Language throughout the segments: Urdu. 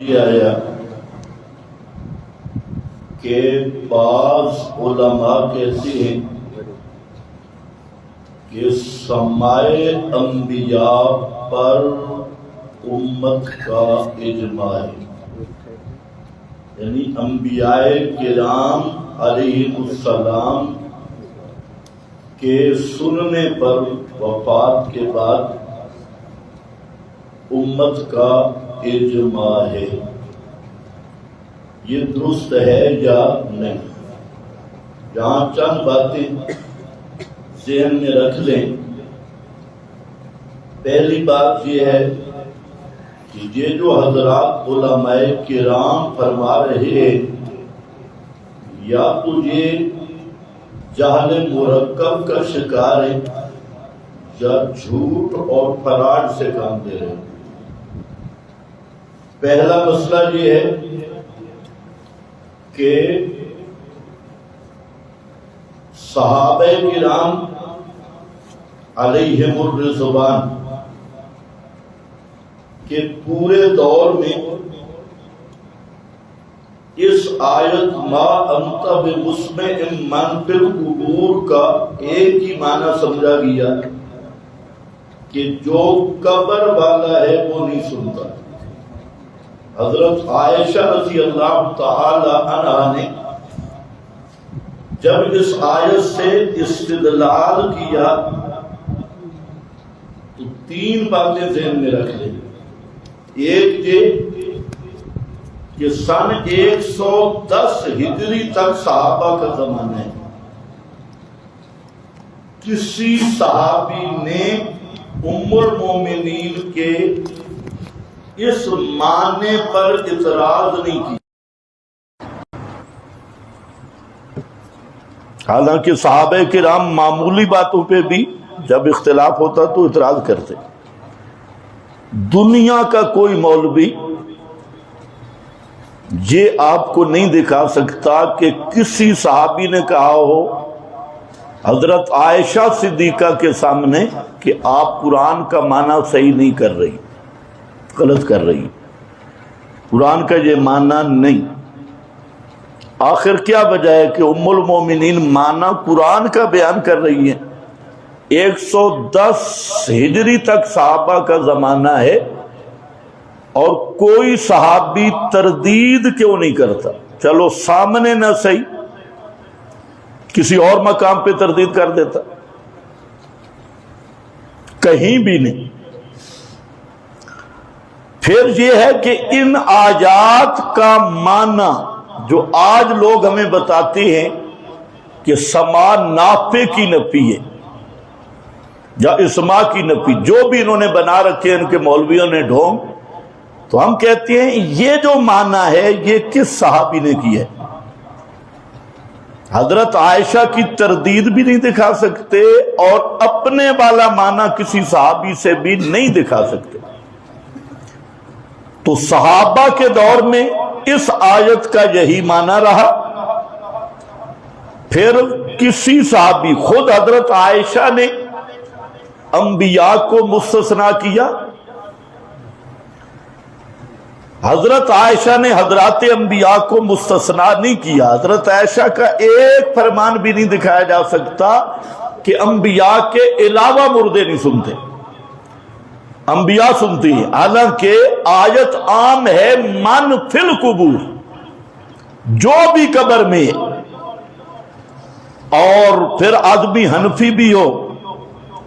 آیا کہ بعض علماء کہتے ہیں کہ سمائے انبیاء پر امت کا اجماع ہے، یعنی انبیاء کرام علیہ السلام کے سننے پر وفات کے بعد امت کا اجماع ہے، یہ درست ہے یا نہیں؟ یہاں چند باتیں ذہن میں رکھ لیں۔ پہلی بات یہ ہے کہ یہ جو حضرات علماء کرام فرما رہے ہیں، یا تو یہ جہل مرکب کا شکار ہے یا جھوٹ اور فراڈ سے کام دے رہے ہیں۔ پہلا مسئلہ یہ ہے کہ صحابہ کرام علیہم الرضوان کے پورے دور میں اس آیت ما انت بمسمع من فی القبور کا ایک ہی معنی سمجھا گیا کہ جو قبر والا ہے وہ نہیں سنتا۔ حضرت عائشہ رضی اللہ تعالی عنہا نے جب اس آیت سے استدلال کیا تو تین باتیں ذہن میں رکھ لیں۔ ایک یہ کہ سن 110 ہجری تک صحابہ کا زمانہ ہے، کسی صحابی نے ام المومنین کے اس معنی پر اعتراض نہیں کی، حالانکہ صحابہ کرام معمولی باتوں پہ بھی جب اختلاف ہوتا تو اعتراض کرتے۔ دنیا کا کوئی مولوی یہ آپ کو نہیں دکھا سکتا کہ کسی صحابی نے کہا ہو حضرت عائشہ صدیقہ کے سامنے کہ آپ قرآن کا معنی صحیح نہیں کر رہی، غلط کر رہی، قرآن کا یہ معنی نہیں۔ آخر کیا وجہ ہے کہ ام المومنین معنی قرآن کا بیان کر رہی ہیں؟ 110 ہجری تک صحابہ کا زمانہ ہے اور کوئی صحابی تردید کیوں نہیں کرتا؟ چلو سامنے نہ صحیح، کسی اور مقام پہ تردید کر دیتا، کہیں بھی نہیں۔ پھر یہ ہے کہ ان آیات کا معنی جو آج لوگ ہمیں بتاتے ہیں کہ سما نافع کی نفی ہے یا اسما کی نفی، جو بھی انہوں نے بنا رکھے ان کے مولویوں نے ڈھونگ، تو ہم کہتے ہیں یہ جو معنی ہے یہ کس صحابی نے کی ہے؟ حضرت عائشہ کی تردید بھی نہیں دکھا سکتے اور اپنے والا معنی کسی صحابی سے بھی نہیں دکھا سکتے۔ تو صحابہ کے دور میں اس آیت کا یہی معنی رہا۔ پھر کسی صحابی، خود حضرت عائشہ نے انبیاء کو مستثنا کیا، حضرت عائشہ نے حضرات انبیاء کو مستثنا نہیں کیا۔ حضرت عائشہ کا ایک فرمان بھی نہیں دکھایا جا سکتا کہ انبیاء کے علاوہ مردے نہیں سنتے، انبیاء سنتی ہیں، حالانکہ آیت عام ہے من فی القبور، جو بھی قبر میں، اور پھر آدمی حنفی بھی ہو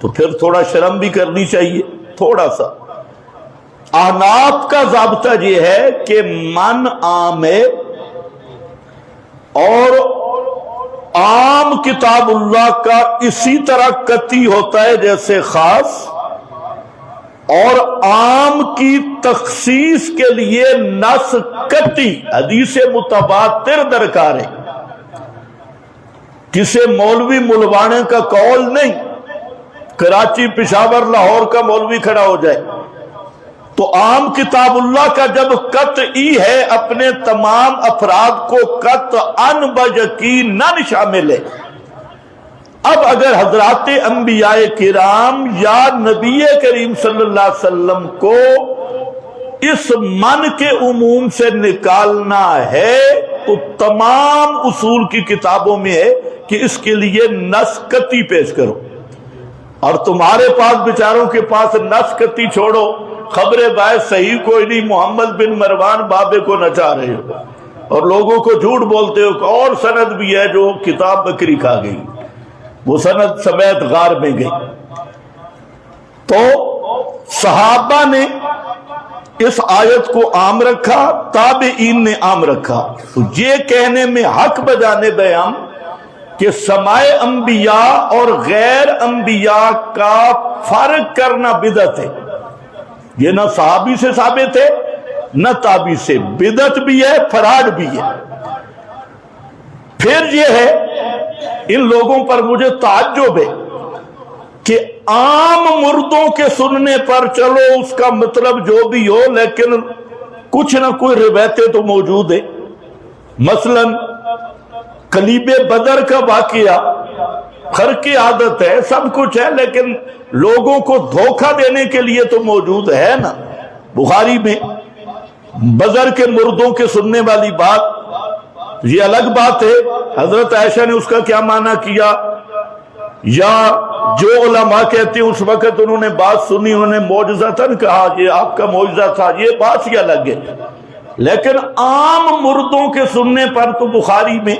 تو پھر تھوڑا شرم بھی کرنی چاہیے، تھوڑا سا۔ احناف کا ضابطہ یہ ہے کہ من عام ہے اور عام کتاب اللہ کا اسی طرح قطعی ہوتا ہے جیسے خاص، اور عام کی تخصیص کے لیے نص قطعی حدیث متواتر درکار ہے، کسی مولوی ملوانے کا قول نہیں، کراچی پشاور لاہور کا مولوی کھڑا ہو جائے۔ تو عام کتاب اللہ کا جب قطعی ہے اپنے تمام افراد کو قطعاً بیقیناً شامل ہے۔ اب اگر حضرات انبیاء کرام یا نبی کریم صلی اللہ علیہ وسلم کو اس من کے عموم سے نکالنا ہے تو تمام اصول کی کتابوں میں ہے کہ اس کے لیے نسکتی پیش کرو، اور تمہارے پاس بیچاروں کے پاس نسکتی چھوڑو، خبر باعث صحیح کوئی نہیں، محمد بن مروان بابے کو نچا رہے ہو اور لوگوں کو جھوٹ بولتے ہو کہ اور سند بھی ہے جو کتاب بکری کھا گئی، وہ سند سمیت غار میں گئی۔ تو صحابہ نے اس آیت کو عام رکھا، تابعین نے عام رکھا، تو یہ کہنے میں حق بجانب ہے ہم کہ سماع انبیاء اور غیر انبیاء کا فرق کرنا بدعت ہے۔ یہ نہ صحابی سے ثابت ہے نہ تابعی سے، بدعت بھی ہے، فراڈ بھی ہے۔ پھر یہ ہے ان لوگوں پر مجھے تعجب ہے کہ عام مردوں کے سننے پر چلو اس کا مطلب جو بھی ہو، لیکن کچھ نہ کوئی روایتیں تو موجود ہیں۔ مثلا قلیب بدر کا واقعہ خرق عادت ہے، سب کچھ ہے، لیکن لوگوں کو دھوکہ دینے کے لیے تو موجود ہے نا۔ بخاری میں بدر کے مردوں کے سننے والی بات یہ الگ بات ہے، حضرت عائشہ نے اس کا کیا معنی کیا، یا جو علماء کہتے ہیں اس وقت انہوں نے بات سنی، انہوں نے معجزتاً کہا یہ آپ کا معجزہ تھا، یہ بات ہی الگ ہے۔ لیکن عام مردوں کے سننے پر تو بخاری میں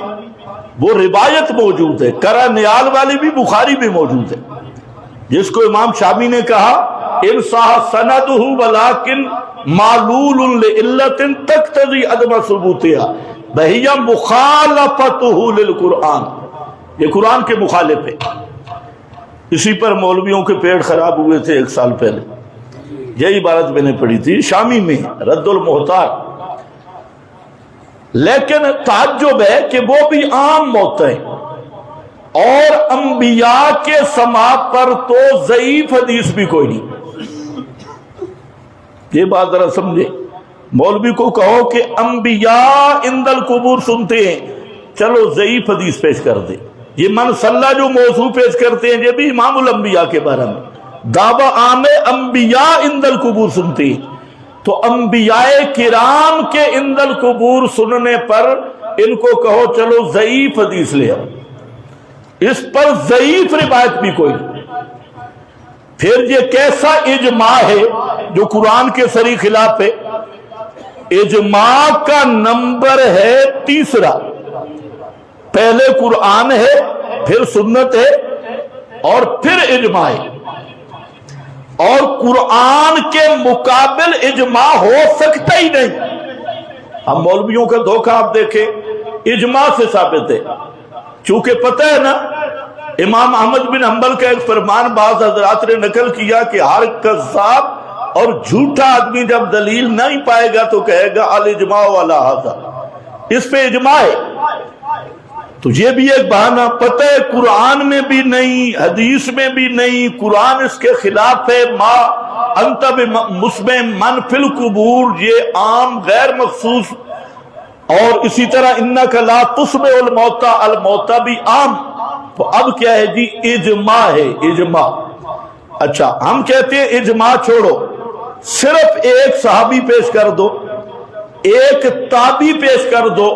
وہ روایت موجود ہے، کرا نیال والی بھی بخاری میں موجود ہے، جس کو امام شامی نے کہا ان صح سندہ ولکن معلول لعلت تقتضی عدم ثبوتها بہی مخالفتہ للقرآن، یہ قرآن کے مخالف ہے۔ اسی پر مولویوں کے پیٹ خراب ہوئے تھے 1 سال پہلے، یہی عبارت میں نے پڑھی تھی، شامی میں رد المحتار۔ لیکن تعجب ہے کہ وہ بھی عام موت ہے، اور انبیاء کے سماع پر تو ضعیف حدیث بھی کوئی نہیں۔ یہ بات ذرا سمجھے، مولوی کو کہو کہ انبیاء عند القبور سنتے ہیں، چلو ضعیف حدیث پیش کر دے۔ یہ من صلی جو موضوع پیش کرتے ہیں یہ بھی امام الانبیاء کے بارے میں دعویٰ عام انبیاء عند القبور سنتے ہیں، تو انبیاء کرام کے عند القبور سننے پر ان کو کہو چلو ضعیف حدیث لے آؤ، اس پر ضعیف روایت بھی کوئی نہیں۔ پھر یہ کیسا اجماع ہے جو قرآن کے صریح خلاف ہے؟ اجماع کا نمبر ہے 3، پہلے قرآن ہے، پھر سنت ہے، اور پھر اجماع ہے، اور قرآن کے مقابل اجماع ہو سکتا ہی نہیں۔ ہم مولویوں کا دھوکہ آپ دیکھیں، اجماع سے ثابت ہے، چونکہ پتہ ہے نا امام احمد بن حنبل کا ایک فرمان بعض حضرات نے نقل کیا کہ ہر کذاب اور جھوٹا آدمی جب دلیل نہیں پائے گا تو کہے گا الاجماع علی ھذا، اس پہ اجماع ہے۔ تو یہ بھی ایک بہانہ، پتہ ہے قرآن میں بھی نہیں، حدیث میں بھی نہیں، قرآن اس کے خلاف ہے۔ ما انت بمسمع من فی القبور، یہ عام غیر مخصوص، اور اسی طرح انک لا تسمع الموتى، الموتى بھی عام۔ تو اب کیا ہے جی؟ اجماع ہے، اجماع۔ اچھا ہم کہتے ہیں اجماع چھوڑو، صرف ایک صحابی پیش کر دو، ایک تابعی پیش کر دو،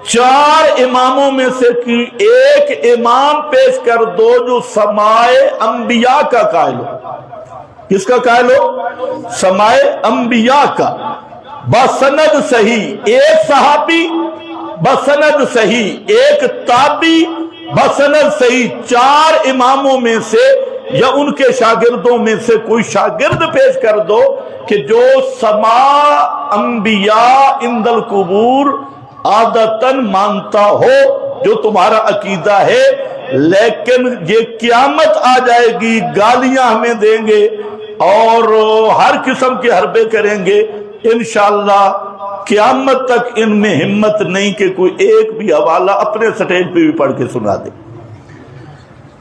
4 اماموں میں سے کی ایک امام پیش کر دو جو سماع انبیاء کا قائل ہو۔ کس کا قائل ہو؟ سماع انبیاء کا، بسند صحیح، ایک صحابی بسند صحیح، ایک تابعی بسند صحیح، 4 اماموں میں سے یا ان کے شاگردوں میں سے کوئی شاگرد پیش کر دو کہ جو سماع انبیاء عند القبور عادتاً مانتا ہو، جو تمہارا عقیدہ ہے، لیکن یہ قیامت آ جائے گی، گالیاں ہمیں دیں گے اور ہر قسم کے حربے کریں گے، انشاءاللہ قیامت تک ان میں ہمت نہیں کہ کوئی ایک بھی حوالہ اپنے سٹیج پہ بھی پڑھ کے سنا دے۔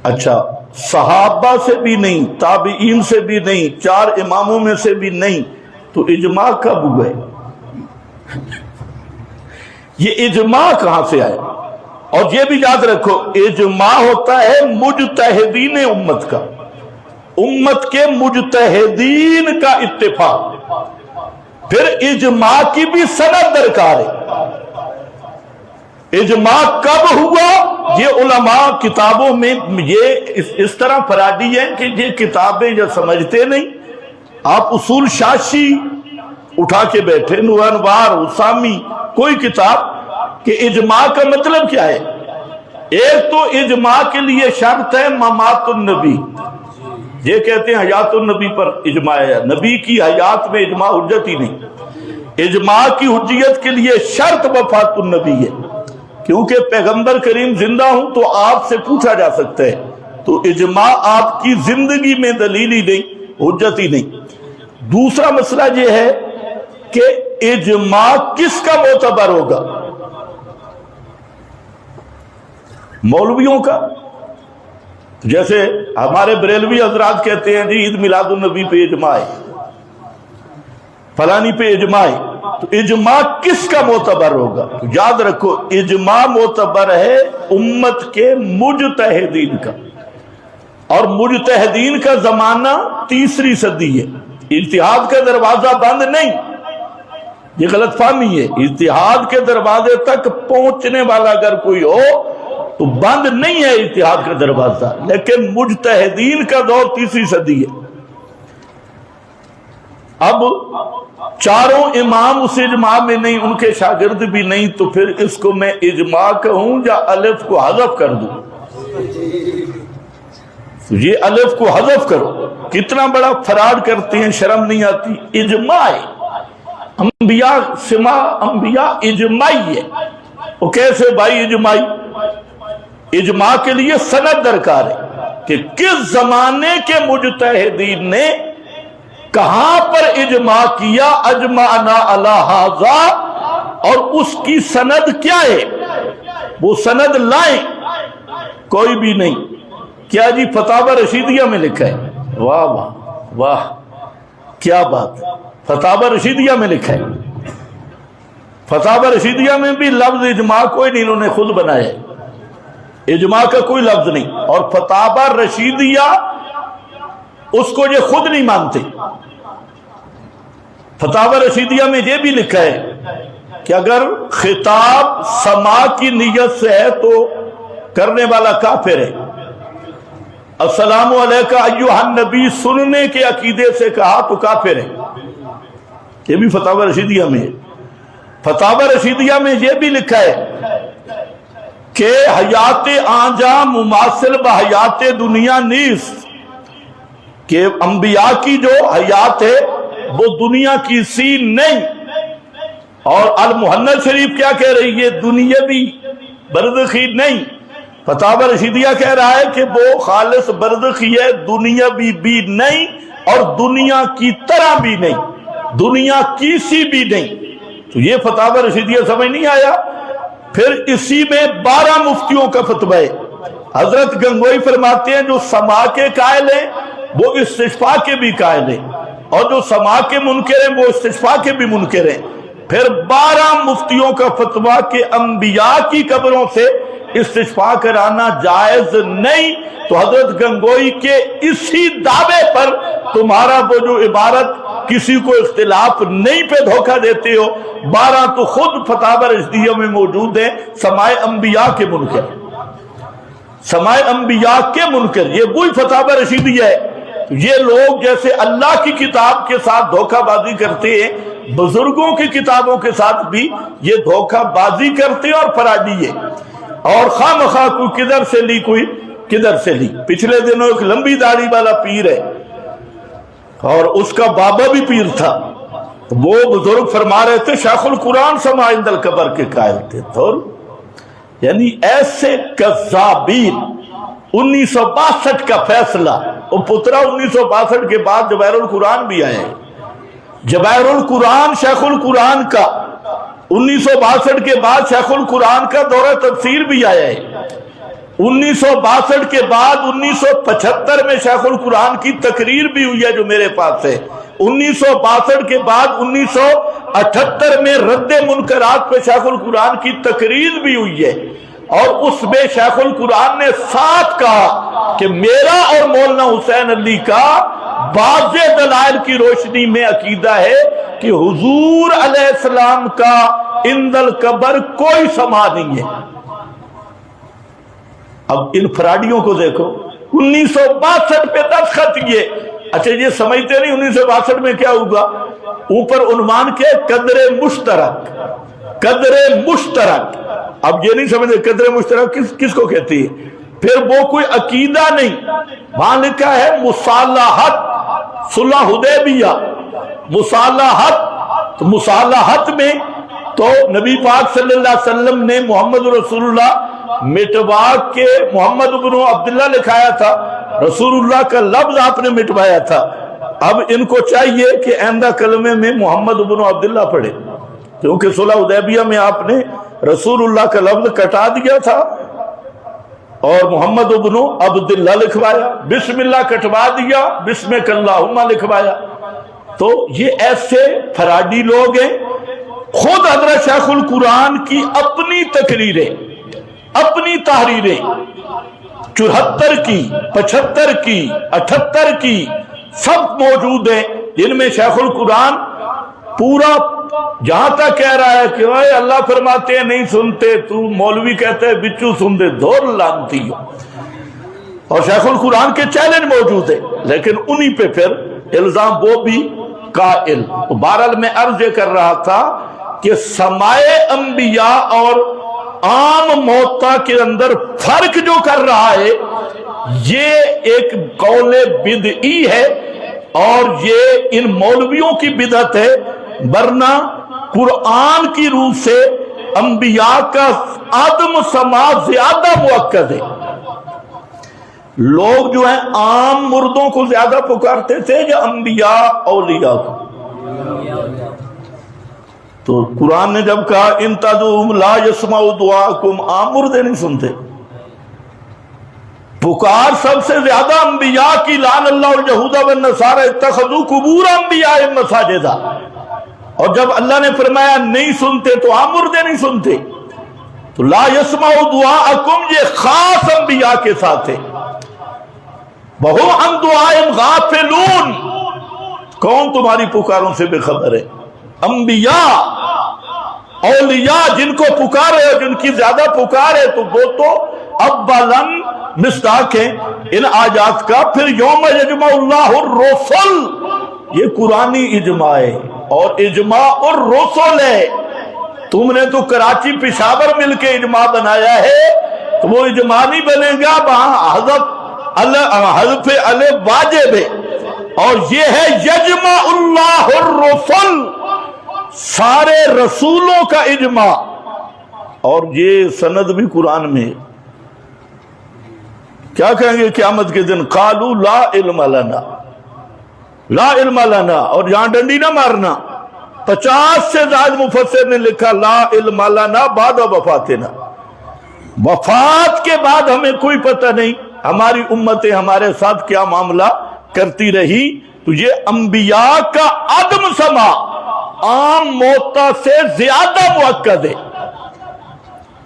اچھا صحابہ سے بھی نہیں، تابعین سے بھی نہیں، 4 اماموں میں سے بھی نہیں، تو اجماع کب ہوئے؟ یہ اجماع کہاں سے آئے؟ اور یہ بھی یاد رکھو اجماع ہوتا ہے مجتہدین امت کا، امت کے مجتہدین کا اتفاق۔ پھر اجماع کی بھی سند درکار ہے۔ اجماع کب ہوا؟ یہ علماء کتابوں میں یہ اس طرح فرادی ہیں کہ یہ کتابیں جو سمجھتے نہیں۔ آپ اصول شاشی اٹھا کے بیٹھے، نوانوار، حسامی، کوئی کتاب، کہ اجماع کا مطلب کیا ہے؟ ایک تو اجماع کے لیے شرط ہے ممات النبی، یہ کہتے ہیں حیات النبی پر اجماع ہے، نبی کی حیات میں اجماع حجت ہی نہیں۔ اجماع کی حجیت کے لیے شرط وفات النبی ہے، کیونکہ پیغمبر کریم زندہ ہوں تو آپ سے پوچھا جا سکتا ہے، تو اجماع آپ کی زندگی میں دلیل ہی نہیں، حجت ہی نہیں۔ دوسرا مسئلہ یہ ہے کہ اجماع کس کا معتبر ہوگا؟ مولویوں کا؟ جیسے ہمارے بریلوی حضرات کہتے ہیں جی عید میلاد النبی پہ اجماع ہے، فلانی پہ اجماع ہے، تو اجماع کس کا معتبر ہوگا؟ تو یاد رکھو اجماع معتبر ہے امت کے مجتہدین کا، اور مجتہدین کا زمانہ تیسری صدی ہے۔ اجتہاد کا دروازہ بند نہیں، یہ غلط فہمی ہے۔ اجتہاد کے دروازے تک پہنچنے والا اگر کوئی ہو تو بند نہیں ہے اجتہاد کا دروازہ، لیکن مجتہدین کا دور تیسری صدی ہے۔ اب چاروں امام اس اجماع میں نہیں، ان کے شاگرد بھی نہیں، تو پھر اس کو میں اجماع کہوں یا الف کو حذف کر دوں؟ یہ الف کو حذف کرو، کتنا بڑا فراڈ کرتے ہیں، شرم نہیں آتی۔ اجماع انبیاء سما انبیاء اجماعی ہے، وہ کیسے بھائی اجماعی؟ اجماع کے لیے سند درکار ہے کہ کس زمانے کے مجتہدین نے کہاں پر اجماع کیا، اجمعنا علی ھذا، اور اس کی سند کیا ہے، وہ سند لائیں۔ کوئی بھی نہیں۔ کیا جی فتاوی رشیدیہ میں لکھا ہے؟ واہ واہ واہ، کیا بات ہے، فتاوی رشیدیہ میں لکھا ہے۔ فتاوی رشیدیہ میں بھی لفظ اجماع کوئی نہیں، انہوں نے خود بنایا ہے، اجماع کا کوئی لفظ نہیں۔ اور فتاوی رشیدیہ اس کو یہ خود نہیں مانتے۔ فتاوی رشیدیہ میں یہ بھی لکھا ہے کہ اگر خطاب سماع کی نیت سے ہے تو کرنے والا کافر ہے۔ السلام علیکہ ایھا النبی سننے کے عقیدے سے کہا تو کافر ہے، یہ بھی فتاوی رشیدیہ میں ہے۔ فتاوی رشیدیہ میں یہ بھی لکھا ہے کہ حیات آنجا مماثل بحیات دنیا نیست، کہ انبیاء کی جو حیات ہے وہ دنیا کی سی نہیں۔ اور المحنت شریف کیا کہہ رہی ہے؟ دنیاوی برزخی نہیں۔ فتاوی رشیدیہ کہہ رہا ہے کہ وہ خالص برزخی ہے، دنیاوی بھی نہیں اور دنیا کی طرح بھی نہیں، دنیا کی سی بھی نہیں۔ تو یہ فتاوی رشیدیہ سمجھ نہیں آیا؟ پھر اسی میں 12 مفتیوں کا فتویٰ ہے۔ حضرت گنگوئی فرماتے ہیں جو سماع کے قائل ہیں وہ استشفاء کے بھی قائل ہیں، اور جو سماع کے منکر ہیں وہ استشفاء کے بھی منکر ہیں۔ پھر 12 مفتیوں کا فتویٰ کہ انبیاء کی قبروں سے استشفاء کرانا جائز نہیں۔ تو حضرت گنگوئی کے اسی دعوے پر تمہارا وہ جو عبارت کسی کو اختلاف نہیں پہ دھوکہ دیتے ہو، 12 تو خود فتاوی رشیدیہ میں موجود ہیں، سماع انبیاء کے منکر، سماع انبیاء کے منکر، یہ وہی فتاوی رشیدیہ ہے۔ یہ لوگ جیسے اللہ کی کتاب کے ساتھ دھوکہ بازی کرتے ہیں، بزرگوں کی کتابوں کے ساتھ بھی یہ دھوکہ بازی کرتے ہیں اور فرادی ہے۔ اور خواہ مخواہ کوئی کدھر سے لی، کوئی کدھر سے لی۔ پچھلے دنوں ایک لمبی داڑھی والا پیر ہے اور اس کا بابا بھی پیر تھا، وہ بزرگ فرما رہے تھے شیخ القرآن سماع عند القبر کے قائل تھے۔ تو یعنی ایسے کذابین۔ 1962 کا فیصلہ، وہ پترا 1962 کے بعد جواہر القرآن بھی آیا ہے۔ جواہر القرآن شیخ القرآن کا 1962 کے بعد شیخ القرآن کا دورہ تفسیر بھی آیا ہے۔ 1962 کے بعد 1975 میں شیخ القرآن کی تقریر بھی ہوئی ہے جو میرے پاس ہے۔ 1962 کے بعد 1978 میں رد منکرات پہ شیخ القرآن کی تقریر بھی ہوئی ہے، اور اس میں شیخ القرآن نے صاف کہا کہ میرا اور مولانا حسین علی کا واضح دلائل کی روشنی میں عقیدہ ہے کہ حضور علیہ السلام کا عند القبر کوئی سما نہیں ہے۔ اب ان فراڈیوں کو دیکھو، 1962 پہ دستخط کیے۔ اچھا یہ سمجھتے نہیں 1962 میں کیا ہوگا؟ اوپر عنوان کے قدر مشترک، قدر مشترک۔ اب یہ نہیں سمجھتے قدر مشترک کس کو کہتی ہے؟ پھر وہ کوئی عقیدہ نہیں، وہاں لکھا ہے مصالحت، صلح حدیبیہ، مصالحت۔ تو مصالحت میں تو نبی پاک صلی اللہ علیہ وسلم نے محمد رسول اللہ مٹوا کے محمد بن عبداللہ لکھایا تھا، رسول اللہ کا لفظ آپ نے مٹوایا تھا۔ اب ان کو چاہیے کہ آئندہ کلمے میں محمد بن عبداللہ پڑھے، کیونکہ صلح حدیبیہ میں آپ نے رسول اللہ کا لفظ کٹا دیا تھا اور محمد بن عبداللہ لکھوایا، بسم اللہ کٹوا دیا، بسمک اللہم لکھوایا۔ تو یہ ایسے فراڈی لوگ ہیں۔ خود حضرت شیخ القرآن کی اپنی تقریریں، اپنی تحریریں 74 کی، 75 کی، 78 کی سب موجود ہیں، جن میں شیخ القرآن پورا جہاں تک کہہ رہا ہے کہ اے اللہ فرماتے ہیں نہیں سنتے، تو مولوی کہتے ہیں بچو سن دے، دھور لانتی ہو۔ اور شیخ القرآن کے چیلنج موجود ہے، لیکن انہی پہ پھر الزام وہ بھی قائل۔ تو بہرحال میں عرض یہ کر رہا تھا کہ سمائے انبیاء اور عام موتا کے اندر فرق جو کر رہا ہے، یہ ایک قول بدعی ہے اور یہ ان مولویوں کی بدعت ہے، ورنہ قرآن کی روح سے انبیاء کا عدم سماع زیادہ مؤکد ہے۔ لوگ جو ہیں عام مردوں کو زیادہ پکارتے تھے یا انبیاء اولیاء کو؟ تو قرآن نے جب کہا ان تدعوہم لا یسمعوا دعاءکم، عام مردے نہیں سنتے، پکار سب سے زیادہ انبیاء کی، لعن اللہ الیہود والنصارى اتخذوا قبور انبیائہم مساجدا۔ اور جب اللہ نے فرمایا نہیں سنتے تو عام مردے نہیں سنتے۔ تو لا یسمعوا دعاءکم یہ خاص انبیاء کے ساتھ ہے۔ وَهُمْ عَنْ دُعَائِهِمْ غَافِلُونَ، کون تمہاری پکاروں سے بے خبر ہے؟ انبیاء اولیاء جن کو پکارے، جن کی زیادہ پکار ہے، تو وہ تو اولاً مصداق ہیں ان آیات کا۔ پھر یوم یجمع اللہ الرسل، یہ قرآنی اجماع ہے اور اجماع الرسل ہے۔ تم نے تو کراچی پشاور مل کے اجماع بنایا ہے، تو وہ اجماع نہیں بنے گا، وہاں حذف الف واجب ہے۔ اور یہ ہے یجمع اللہ الرسل، سارے رسولوں کا اجماع، اور یہ سند بھی قرآن میں۔ کیا کہیں گے قیامت کے دن؟ قالوا لا علم لنا، لا علم لنا، اور یہاں ڈنڈی نہ مارنا۔ 50 سے زائد مفسر نے لکھا لا علم لنا بعد وفاتنا، وفات کے بعد ہمیں کوئی پتہ نہیں ہماری امتیں ہمارے ساتھ کیا معاملہ کرتی رہی۔ تو یہ انبیاء کا عدم سماع عام موتا سے زیادہ مؤکد ہے۔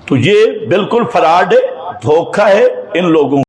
تو یہ بالکل فراڈ ہے، دھوکہ ہے ان لوگوں